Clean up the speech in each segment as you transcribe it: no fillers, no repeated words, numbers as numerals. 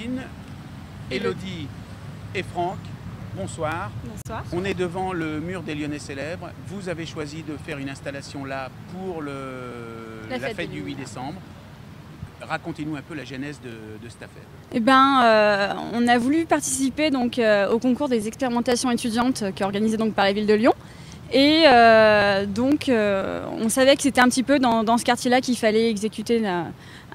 Céline, Élodie et Franck, bonsoir. Bonsoir. On est devant le mur des Lyonnais célèbres. Vous avez choisi de faire une installation là pour la fête du 8 décembre. Racontez-nous un peu la genèse de cette affaire. Eh ben, on a voulu participer donc, au concours des expérimentations étudiantes qui est organisé donc, par la ville de Lyon. Et donc, on savait que c'était un petit peu dans ce quartier-là qu'il fallait exécuter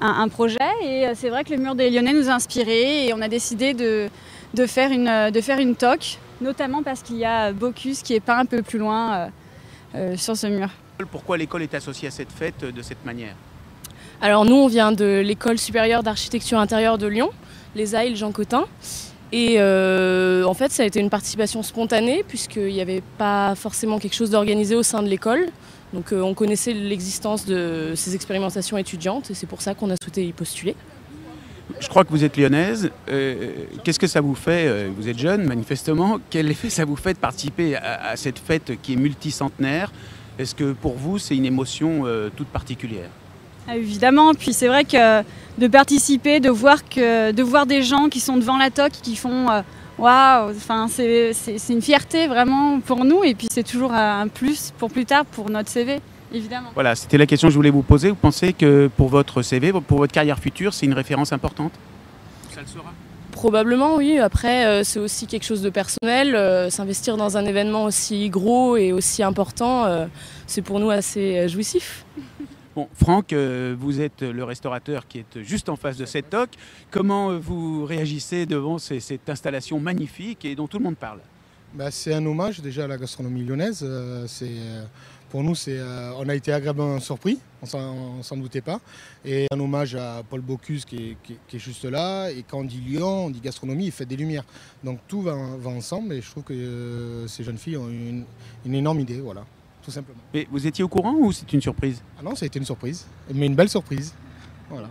un projet. Et c'est vrai que le mur des Lyonnais nous a inspirés et on a décidé de faire une toque, notamment parce qu'il y a Bocuse qui est peint un peu plus loin sur ce mur. Pourquoi l'école est associée à cette fête de cette manière ? Alors nous, on vient de l'école supérieure d'architecture intérieure de Lyon, les AIL Jean Cotin. Et en fait, ça a été une participation spontanée puisqu'il n'y avait pas forcément quelque chose d'organisé au sein de l'école. Donc on connaissait l'existence de ces expérimentations étudiantes et c'est pour ça qu'on a souhaité y postuler. Je crois que vous êtes lyonnaise. Qu'est-ce que ça vous fait, vous êtes jeune manifestement, quel effet ça vous fait de participer à cette fête qui est multicentenaire ? Est-ce que pour vous, c'est une émotion toute particulière ? Ah, évidemment, puis c'est vrai que de participer, de voir des gens qui sont devant la toque, qui font waouh, enfin, c'est une fierté vraiment pour nous et puis c'est toujours un plus pour plus tard pour notre CV, évidemment. Voilà, c'était la question que je voulais vous poser. Vous pensez que pour votre CV, pour votre carrière future, c'est une référence importante ? Ça le sera ? Probablement, oui. Après, c'est aussi quelque chose de personnel. S'investir dans un événement aussi gros et aussi important, c'est pour nous assez jouissif. Bon, Franck, vous êtes le restaurateur qui est juste en face de cette toque. Comment vous réagissez devant cette installation magnifique et dont tout le monde parle ? C'est un hommage déjà à la gastronomie lyonnaise. Pour nous, on a été agréablement surpris, on s'en doutait pas. Et un hommage à Paul Bocuse qui est juste là. Et quand on dit Lyon, on dit gastronomie, il fait des lumières. Donc tout va ensemble et je trouve que ces jeunes filles ont une énorme idée, voilà, tout simplement. Mais vous étiez au courant ou c'est une surprise ? Ah non, ça a été une surprise, mais une belle surprise. Voilà.